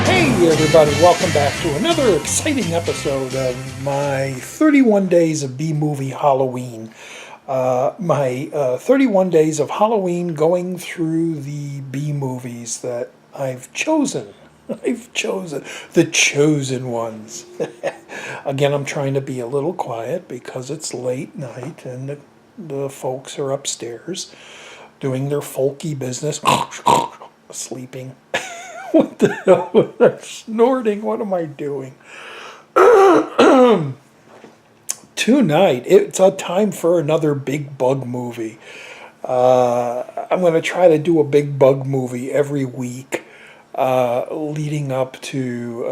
Hey everybody, welcome back to another exciting episode of my 31 Days of B-Movie Halloween. My 31 Days of Halloween going through the B-movies that I've chosen. The chosen ones. Again, I'm trying to be a little quiet because it's late night and the folks are upstairs doing their folky business, sleeping. What the hell was that snorting? What am I doing? Tonight, it's a time for another big bug movie. I'm going to try to do a big bug movie every week leading up to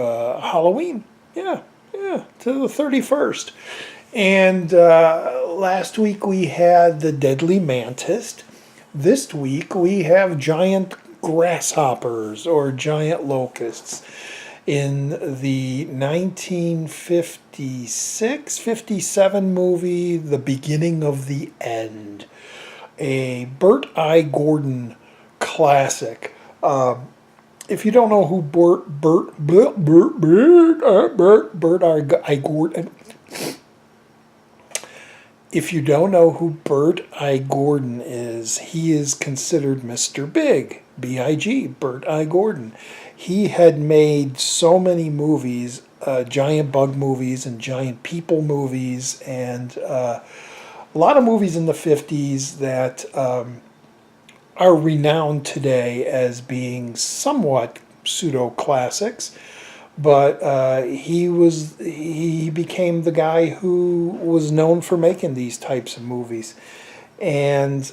Halloween. Yeah, to the 31st. And last week we had the Deadly Mantis. This week we have giant grasshoppers or giant locusts in the 1956-57 movie The Beginning of the End, a Bert I Gordon classic. If you don't know who Bert I Gordon, if you don't know who Bert I Gordon is, he is considered Mr. Big. B-I-G, Bert I Gordon. He had made so many movies, giant bug movies and giant people movies, and a lot of movies in the 50s that are renowned today as being somewhat pseudo-classics. But he became the guy who was known for making these types of movies. And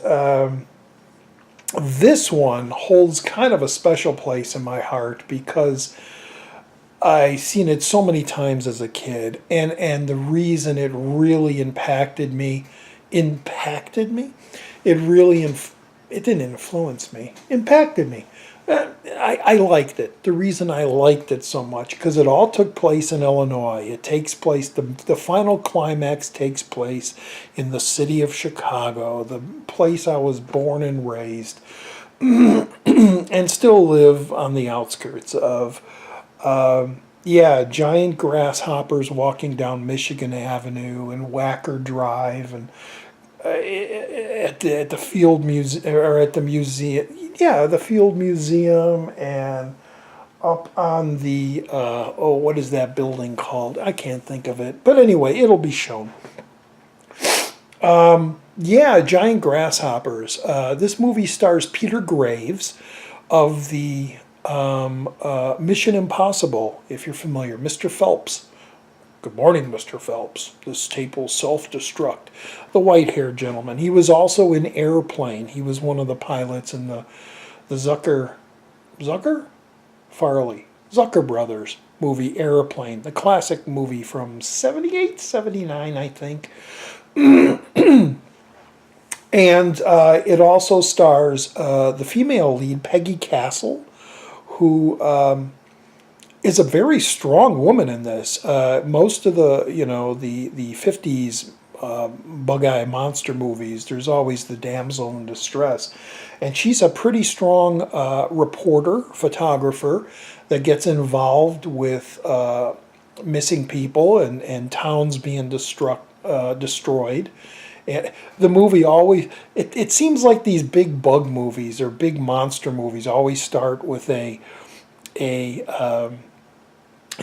this one holds kind of a special place in my heart because I've seen it so many times as a kid, and the reason it really impacted me, it didn't influence me, impacted me. I liked it. The reason I liked it so much, because it all took place in Illinois. It takes place, the final climax takes place in the city of Chicago, the place I was born and raised, and still live on the outskirts of. Giant grasshoppers walking down Michigan Avenue and Wacker Drive, and at the Field Museum, or at the museum, the Field Museum, and up on the what is that building called? I can't think of it, but anyway, it'll be shown. Giant grasshoppers. This movie stars Peter Graves of the Mission Impossible, if you're familiar, Mr. Phelps. Good morning, Mr. Phelps. This tape will self-destruct. The white-haired gentleman. He was also in Airplane. He was one of the pilots in the Zucker Brothers movie Airplane, the classic movie from 78, 79, I think. And it also stars the female lead, Peggy Castle, who is a very strong woman in this. Most of the 50s bug-eye monster movies, there's always the damsel in distress. And she's a pretty strong reporter, photographer, that gets involved with missing people and towns being destroyed. And the movie always, it seems like these big bug movies or big monster movies always start with a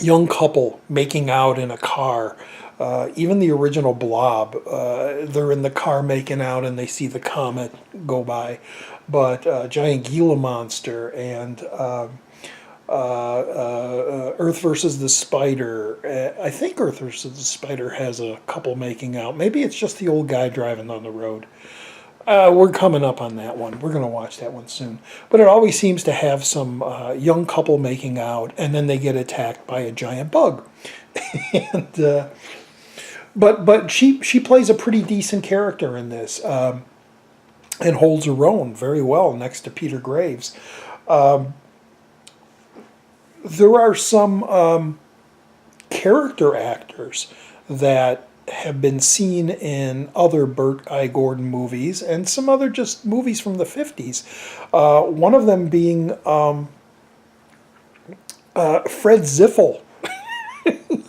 young couple making out in a car. Even the original Blob, they're in the car making out and they see the comet go by. But Giant Gila Monster and Earth versus the Spider. I think Earth versus the Spider has a couple making out. Maybe it's just the old guy driving on the road. We're coming up on that one. We're going to watch that one soon. But it always seems to have some young couple making out, and then they get attacked by a giant bug. And but she plays a pretty decent character in this, and holds her own very well next to Peter Graves. There are some character actors that have been seen in other Bert I. Gordon movies and some other just movies from the 50s. One of them being Fred Ziffel.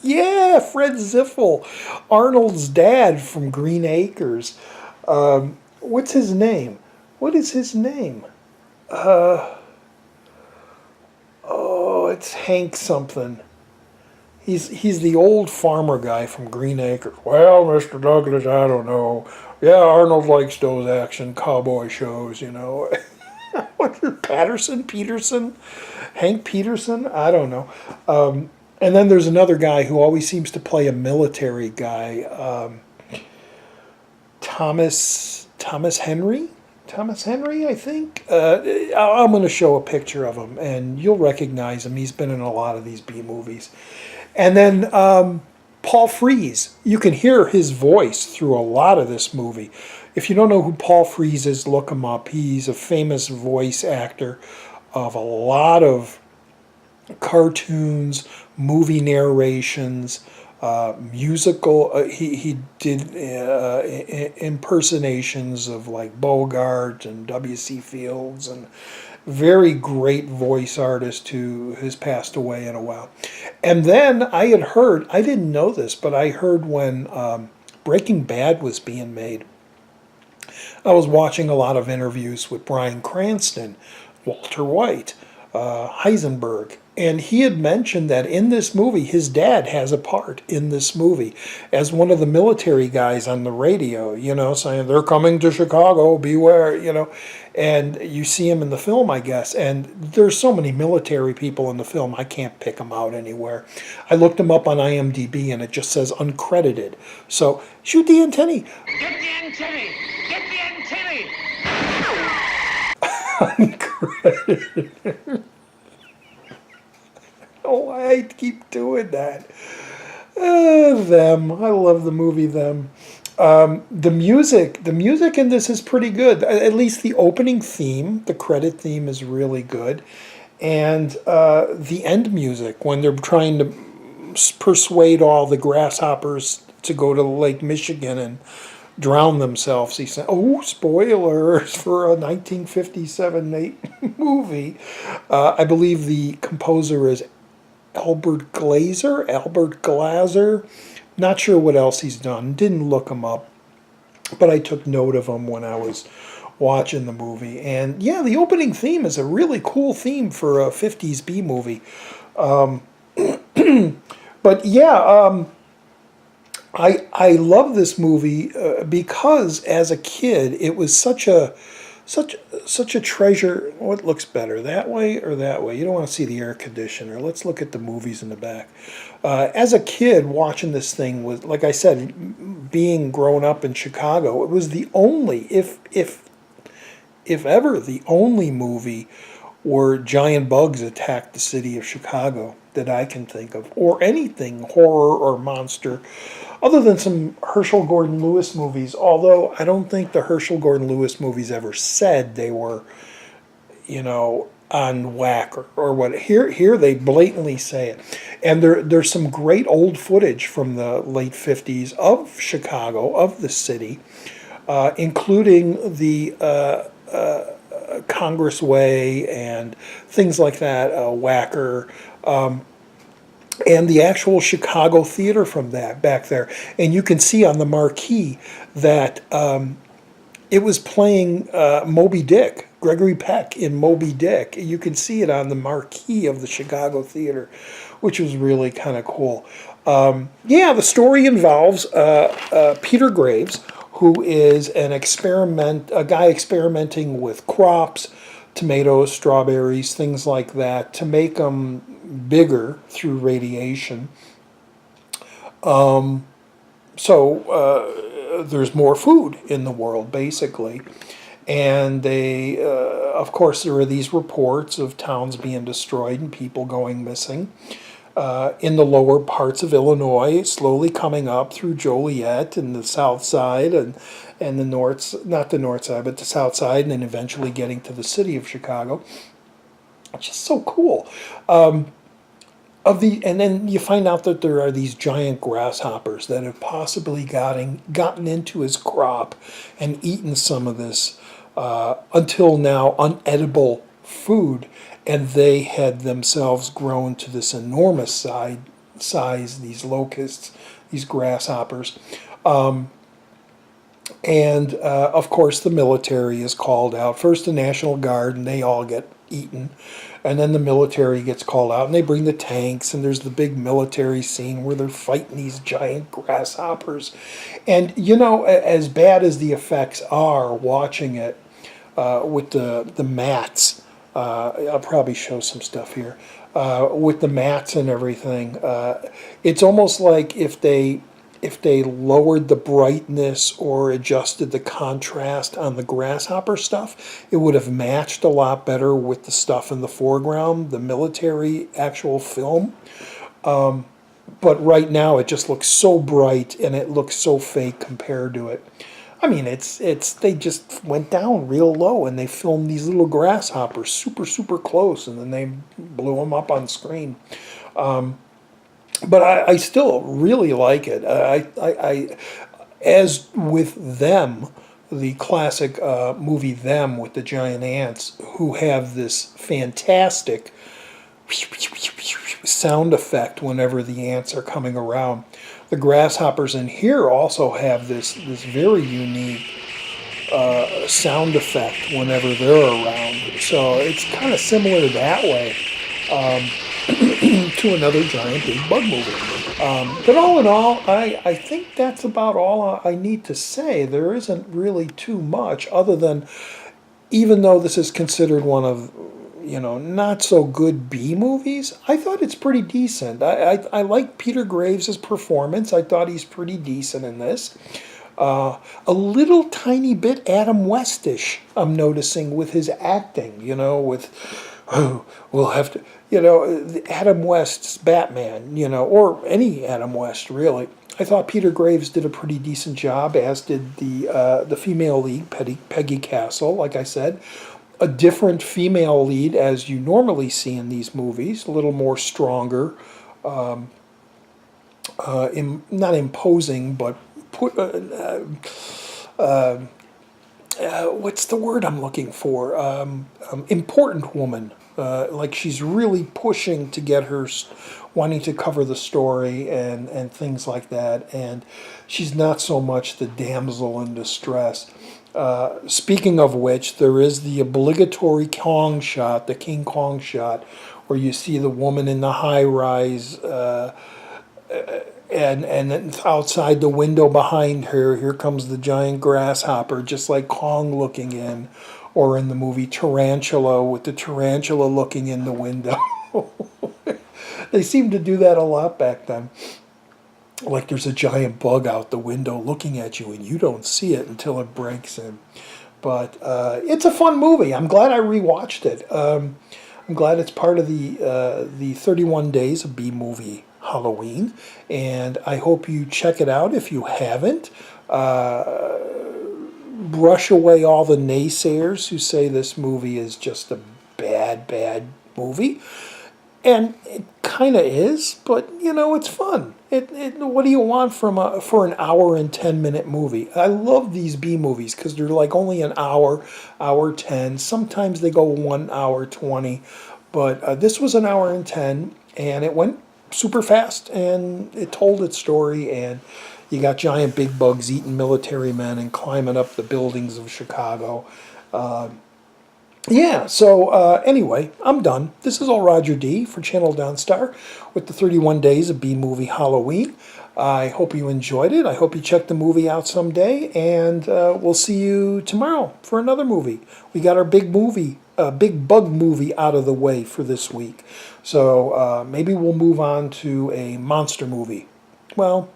Yeah, Fred Ziffel, Arnold's dad from Green Acres. What's his name? What is his name? Oh, it's Hank something. He's the old farmer guy from Green Acres. Well, Mr. Douglas, I don't know. Yeah, Arnold likes those action cowboy shows, you know. What's it, Peterson? Hank Peterson? I don't know. And then there's another guy who always seems to play a military guy. Thomas Henry? Thomas Henry, I think. I'm going to show a picture of him, and you'll recognize him. He's been in a lot of these B movies. And then Paul Frees. You can hear his voice through a lot of this movie. If you don't know who Paul Frees is, look him up. He's a famous voice actor of a lot of cartoons, movie narrations, musical. He did impersonations of like Bogart and W.C. Fields, and very great voice artist who has passed away in a while. And then I had heard, I didn't know this, but I heard when Breaking Bad was being made, I was watching a lot of interviews with Bryan Cranston, Walter White, Heisenberg, and he had mentioned that in this movie, his dad has a part in this movie as one of the military guys on the radio, you know, saying, they're coming to Chicago, beware, you know. And you see him in the film, I guess. And there's so many military people in the film, I can't pick them out anywhere. I looked them up on IMDb, and it just says uncredited. So, shoot the antennae. Get the antennae! Get the antennae! Uncredited. Oh, I keep doing that. Them. I love the movie Them. The music in this is pretty good. At least the opening theme, the credit theme, is really good. And the end music, when they're trying to persuade all the grasshoppers to go to Lake Michigan and drown themselves. He said, oh, spoilers for a 1957 movie. I believe the composer is Albert Glazer. Not sure what else he's done. Didn't look him up, but I took note of him when I was watching the movie. And yeah, the opening theme is a really cool theme for a 50s B movie. But yeah, I love this movie because as a kid, it was such a treasure. What looks better, that way or that way? You don't want to see the air conditioner. Let's look at the movies in the back. As a kid, watching this thing was, like I said, being grown up in Chicago, it was the only, if ever, the only movie where giant bugs attacked the city of Chicago that I can think of, or anything horror or monster, other than some Herschel Gordon Lewis movies. Although I don't think the Herschel Gordon Lewis movies ever said they were, you know, on whack or what. Here they blatantly say it. And there's some great old footage from the late 50s of Chicago, of the city, including the Congress Way and things like that, Whacker. and the actual Chicago theater from that back there. And you can see on the marquee that it was playing Moby Dick, Gregory Peck in Moby Dick. You can see it on the marquee of the Chicago theater, which was really kind of cool. Yeah, the story involves Peter Graves, who is a guy experimenting with crops, tomatoes, strawberries, things like that, to make them bigger through radiation. So there's more food in the world, basically. And of course, there are these reports of towns being destroyed and people going missing. In the lower parts of Illinois, slowly coming up through Joliet and the south side, and the north, not the north side, but the south side, and then eventually getting to the city of Chicago. It's just so cool. And then you find out that there are these giant grasshoppers that have possibly gotten into his crop and eaten some of this until now unedible food, and they had themselves grown to this enormous size, these locusts, these grasshoppers. And of course, the military is called out. First, the National Guard, and they all get eaten. And then the military gets called out, and they bring the tanks, and there's the big military scene where they're fighting these giant grasshoppers. And, as bad as the effects are watching it with the mats, I'll probably show some stuff here, with the mats and everything, it's almost like if they lowered the brightness or adjusted the contrast on the grasshopper stuff, it would have matched a lot better with the stuff in the foreground, the military actual film. But right now it just looks so bright and it looks so fake compared to it. I mean, they just went down real low and they filmed these little grasshoppers super, super close, and then they blew them up on screen. But I still really like it. As with Them, the classic movie Them with the giant ants, who have this fantastic sound effect whenever the ants are coming around. The grasshoppers in here also have this very unique sound effect whenever they're around. So it's kind of similar that way. To another giant big bug movie. But all in all, I think that's about all I need to say. There isn't really too much other than, even though this is considered one of, not so good B movies, I thought it's pretty decent. I like Peter Graves' performance. I thought he's pretty decent in this. A little tiny bit Adam Westish, I'm noticing, with his acting, we'll have to, Adam West's Batman, or any Adam West, really. I thought Peter Graves did a pretty decent job, as did the female lead, Peggy Castle, like I said. A different female lead, as you normally see in these movies, a little more stronger, not imposing, but what's the word I'm looking for? Important woman. Like she's really pushing to get her, wanting to cover the story and things like that. And she's not so much the damsel in distress. Speaking of which, there is the obligatory Kong shot, the King Kong shot, where you see the woman in the high rise, and outside the window behind her, here comes the giant grasshopper, just like Kong looking in, or in the movie Tarantula, with the tarantula looking in the window. They seemed to do that a lot back then. Like there's a giant bug out the window looking at you, and you don't see it until it breaks in. But it's a fun movie. I'm glad I rewatched it. I'm glad it's part of the 31 Days of B-Movie Halloween, and I hope you check it out if you haven't. Brush away all the naysayers who say this movie is just a bad movie. And it kind of is, but it's fun. What do you want for an hour and 10-minute movie? I love these B movies because they're like only an hour 10. Sometimes they go 1 hour 20, but this was an hour and 10, and it went super fast, and it told its story, and you got giant big bugs eating military men and climbing up the buildings of Chicago. Yeah, so anyway, I'm done. This is all Roger D for Channel Downstar with the 31 Days of B-Movie Halloween. I hope you enjoyed it. I hope you check the movie out someday, and we'll see you tomorrow for another movie. We got our big bug movie out of the way for this week. So maybe we'll move on to a monster movie. Well,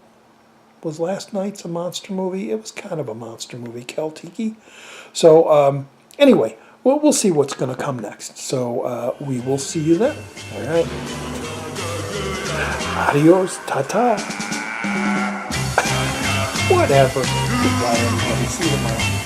was last night's a monster movie? It was kind of a monster movie, Kel-Tiki. So anyway, we'll see what's going to come next. So we will see you then. All right. Adios. Ta-ta. Whatever. Goodbye, everybody. See you tomorrow.